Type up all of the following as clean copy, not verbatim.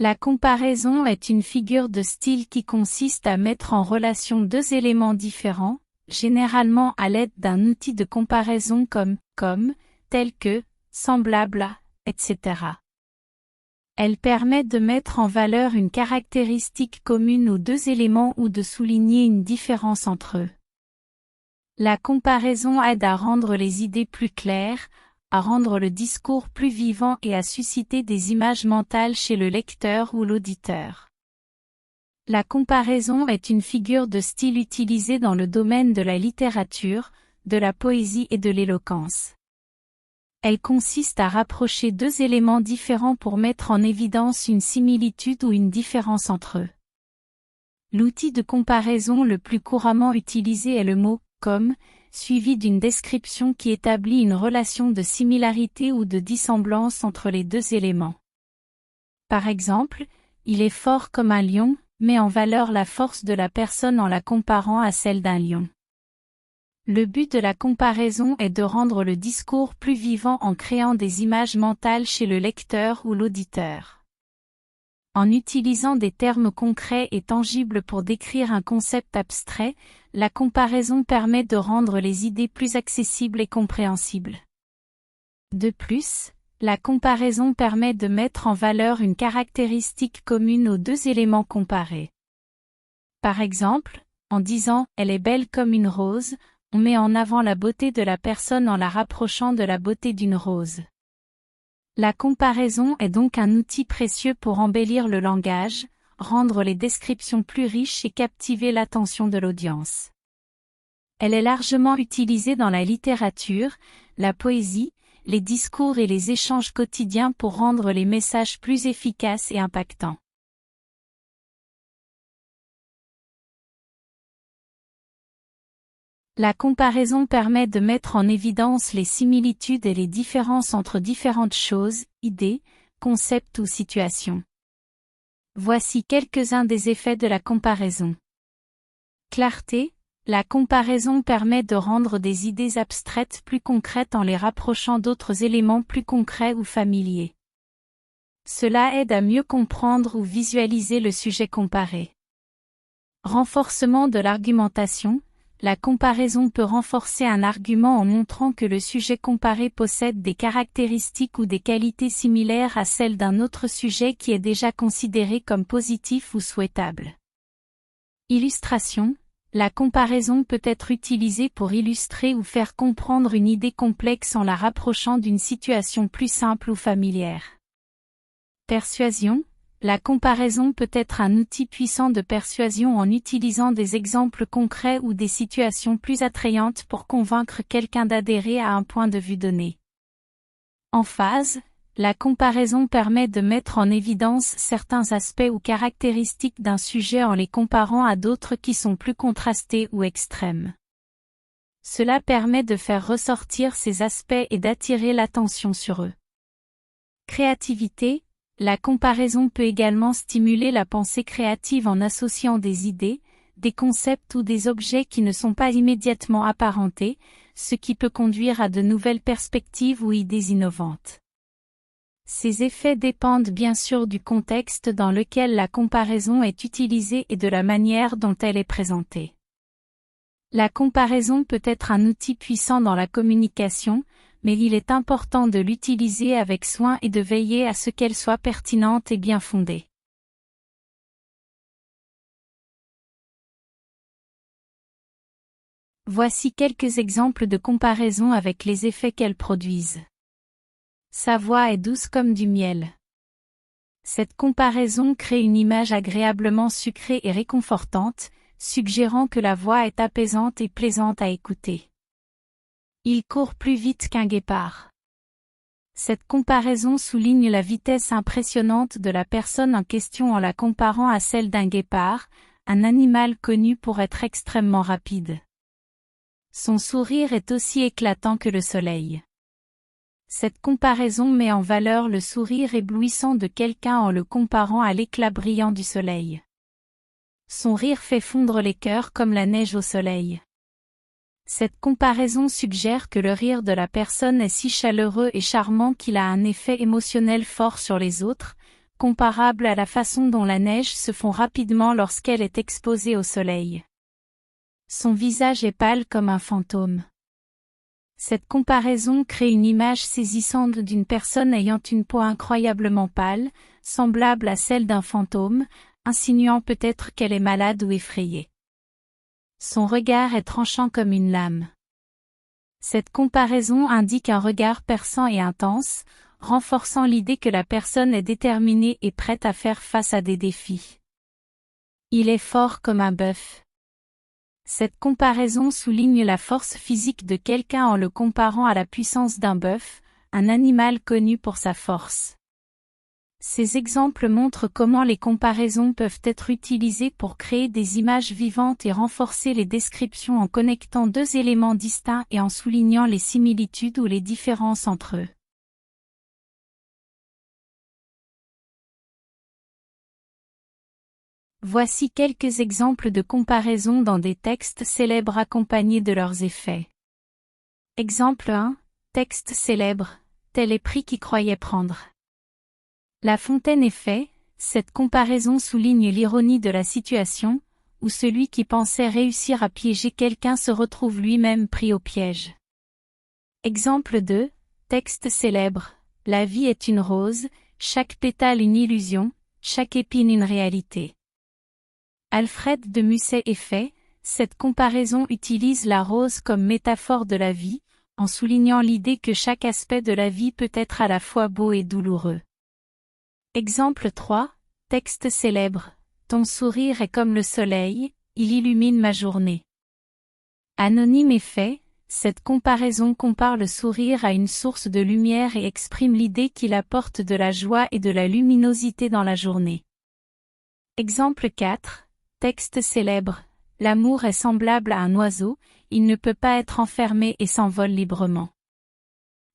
La comparaison est une figure de style qui consiste à mettre en relation deux éléments différents, généralement à l'aide d'un outil de comparaison comme, tel que, semblable à, etc. Elle permet de mettre en valeur une caractéristique commune aux deux éléments ou de souligner une différence entre eux. La comparaison aide à rendre les idées plus claires, à rendre le discours plus vivant et à susciter des images mentales chez le lecteur ou l'auditeur. La comparaison est une figure de style utilisée dans le domaine de la littérature, de la poésie et de l'éloquence. Elle consiste à rapprocher deux éléments différents pour mettre en évidence une similitude ou une différence entre eux. L'outil de comparaison le plus couramment utilisé est le mot « comme », suivi d'une description qui établit une relation de similarité ou de dissemblance entre les deux éléments. Par exemple, il est fort comme un lion, met en valeur la force de la personne en la comparant à celle d'un lion. Le but de la comparaison est de rendre le discours plus vivant en créant des images mentales chez le lecteur ou l'auditeur. En utilisant des termes concrets et tangibles pour décrire un concept abstrait, la comparaison permet de rendre les idées plus accessibles et compréhensibles. De plus, la comparaison permet de mettre en valeur une caractéristique commune aux deux éléments comparés. Par exemple, en disant « elle est belle comme une rose », on met en avant la beauté de la personne en la rapprochant de la beauté d'une rose. La comparaison est donc un outil précieux pour embellir le langage, rendre les descriptions plus riches et captiver l'attention de l'audience. Elle est largement utilisée dans la littérature, la poésie, les discours et les échanges quotidiens pour rendre les messages plus efficaces et impactants. La comparaison permet de mettre en évidence les similitudes et les différences entre différentes choses, idées, concepts ou situations. Voici quelques-uns des effets de la comparaison. Clarté. La comparaison permet de rendre des idées abstraites plus concrètes en les rapprochant d'autres éléments plus concrets ou familiers. Cela aide à mieux comprendre ou visualiser le sujet comparé. Renforcement de l'argumentation. La comparaison peut renforcer un argument en montrant que le sujet comparé possède des caractéristiques ou des qualités similaires à celles d'un autre sujet qui est déjà considéré comme positif ou souhaitable. Illustration. La comparaison peut être utilisée pour illustrer ou faire comprendre une idée complexe en la rapprochant d'une situation plus simple ou familière. Persuasion. La comparaison peut être un outil puissant de persuasion en utilisant des exemples concrets ou des situations plus attrayantes pour convaincre quelqu'un d'adhérer à un point de vue donné. Emphase. La comparaison permet de mettre en évidence certains aspects ou caractéristiques d'un sujet en les comparant à d'autres qui sont plus contrastés ou extrêmes. Cela permet de faire ressortir ces aspects et d'attirer l'attention sur eux. Créativité. La comparaison peut également stimuler la pensée créative en associant des idées, des concepts ou des objets qui ne sont pas immédiatement apparentés, ce qui peut conduire à de nouvelles perspectives ou idées innovantes. Ces effets dépendent bien sûr du contexte dans lequel la comparaison est utilisée et de la manière dont elle est présentée. La comparaison peut être un outil puissant dans la communication, mais il est important de l'utiliser avec soin et de veiller à ce qu'elle soit pertinente et bien fondée. Voici quelques exemples de comparaison avec les effets qu'elles produisent. Sa voix est douce comme du miel. Cette comparaison crée une image agréablement sucrée et réconfortante, suggérant que la voix est apaisante et plaisante à écouter. Il court plus vite qu'un guépard. Cette comparaison souligne la vitesse impressionnante de la personne en question en la comparant à celle d'un guépard, un animal connu pour être extrêmement rapide. Son sourire est aussi éclatant que le soleil. Cette comparaison met en valeur le sourire éblouissant de quelqu'un en le comparant à l'éclat brillant du soleil. Son rire fait fondre les cœurs comme la neige au soleil. Cette comparaison suggère que le rire de la personne est si chaleureux et charmant qu'il a un effet émotionnel fort sur les autres, comparable à la façon dont la neige se fond rapidement lorsqu'elle est exposée au soleil. Son visage est pâle comme un fantôme. Cette comparaison crée une image saisissante d'une personne ayant une peau incroyablement pâle, semblable à celle d'un fantôme, insinuant peut-être qu'elle est malade ou effrayée. Son regard est tranchant comme une lame. Cette comparaison indique un regard perçant et intense, renforçant l'idée que la personne est déterminée et prête à faire face à des défis. Il est fort comme un bœuf. Cette comparaison souligne la force physique de quelqu'un en le comparant à la puissance d'un bœuf, un animal connu pour sa force. Ces exemples montrent comment les comparaisons peuvent être utilisées pour créer des images vivantes et renforcer les descriptions en connectant deux éléments distincts et en soulignant les similitudes ou les différences entre eux. Voici quelques exemples de comparaisons dans des textes célèbres accompagnés de leurs effets. Exemple 1. Texte célèbre. Tel est prix qui croyait prendre. La fontaine est fait, cette comparaison souligne l'ironie de la situation, où celui qui pensait réussir à piéger quelqu'un se retrouve lui-même pris au piège. Exemple 2. Texte célèbre. La vie est une rose, chaque pétale une illusion, chaque épine une réalité. Alfred de Musset est fait, cette comparaison utilise la rose comme métaphore de la vie, en soulignant l'idée que chaque aspect de la vie peut être à la fois beau et douloureux. Exemple 3. Texte célèbre. Ton sourire est comme le soleil, il illumine ma journée. Anonyme est fait, cette comparaison compare le sourire à une source de lumière et exprime l'idée qu'il apporte de la joie et de la luminosité dans la journée. Exemple 4. Texte célèbre. L'amour est semblable à un oiseau, il ne peut pas être enfermé et s'envole librement.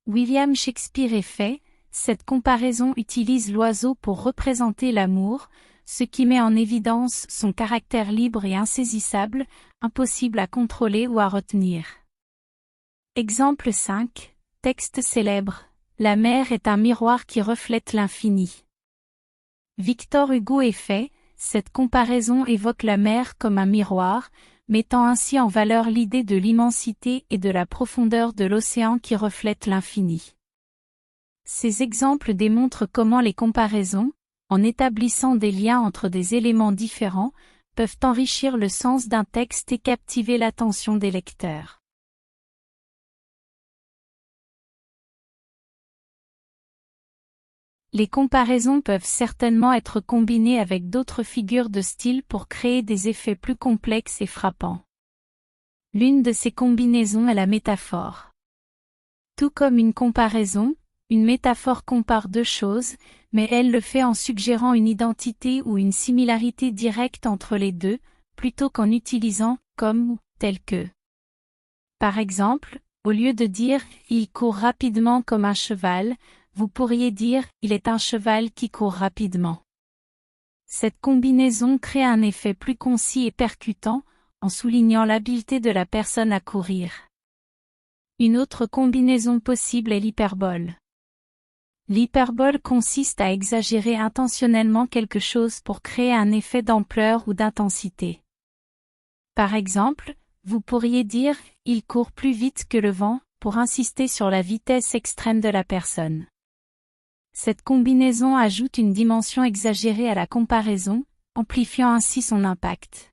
William Shakespeare est fait, cette comparaison utilise l'oiseau pour représenter l'amour, ce qui met en évidence son caractère libre et insaisissable, impossible à contrôler ou à retenir. Exemple 5. Texte célèbre. La mer est un miroir qui reflète l'infini. Victor Hugo est fait, cette comparaison évoque la mer comme un miroir, mettant ainsi en valeur l'idée de l'immensité et de la profondeur de l'océan qui reflète l'infini. Ces exemples démontrent comment les comparaisons, en établissant des liens entre des éléments différents, peuvent enrichir le sens d'un texte et captiver l'attention des lecteurs. Les comparaisons peuvent certainement être combinées avec d'autres figures de style pour créer des effets plus complexes et frappants. L'une de ces combinaisons est la métaphore. Tout comme une comparaison, une métaphore compare deux choses, mais elle le fait en suggérant une identité ou une similarité directe entre les deux, plutôt qu'en utilisant « comme » ou « tel que ». Par exemple, au lieu de dire « il court rapidement comme un cheval », vous pourriez dire « il est un cheval qui court rapidement ». Cette combinaison crée un effet plus concis et percutant, en soulignant l'habileté de la personne à courir. Une autre combinaison possible est l'hyperbole. L'hyperbole consiste à exagérer intentionnellement quelque chose pour créer un effet d'ampleur ou d'intensité. Par exemple, vous pourriez dire « il court plus vite que le vent » pour insister sur la vitesse extrême de la personne. Cette combinaison ajoute une dimension exagérée à la comparaison, amplifiant ainsi son impact.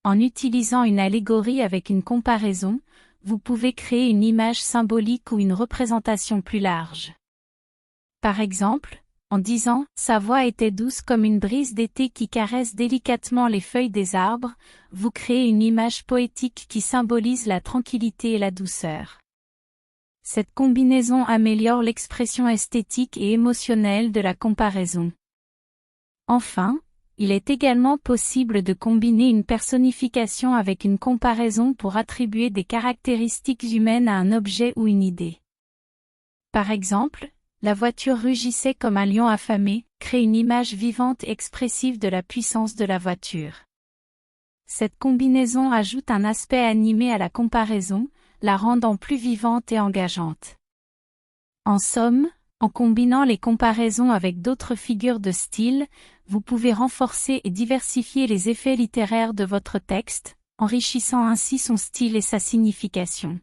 En utilisant une allégorie avec une comparaison, vous pouvez créer une image symbolique ou une représentation plus large. Par exemple, en disant « sa voix était douce comme une brise d'été qui caresse délicatement les feuilles des arbres », vous créez une image poétique qui symbolise la tranquillité et la douceur. Cette combinaison améliore l'expression esthétique et émotionnelle de la comparaison. Enfin, il est également possible de combiner une personnification avec une comparaison pour attribuer des caractéristiques humaines à un objet ou une idée. Par exemple, la voiture rugissait comme un lion affamé, crée une image vivante et expressive de la puissance de la voiture. Cette combinaison ajoute un aspect animé à la comparaison, la rendant plus vivante et engageante. En somme, En combinant les comparaisons avec d'autres figures de style, vous pouvez renforcer et diversifier les effets littéraires de votre texte, enrichissant ainsi son style et sa signification.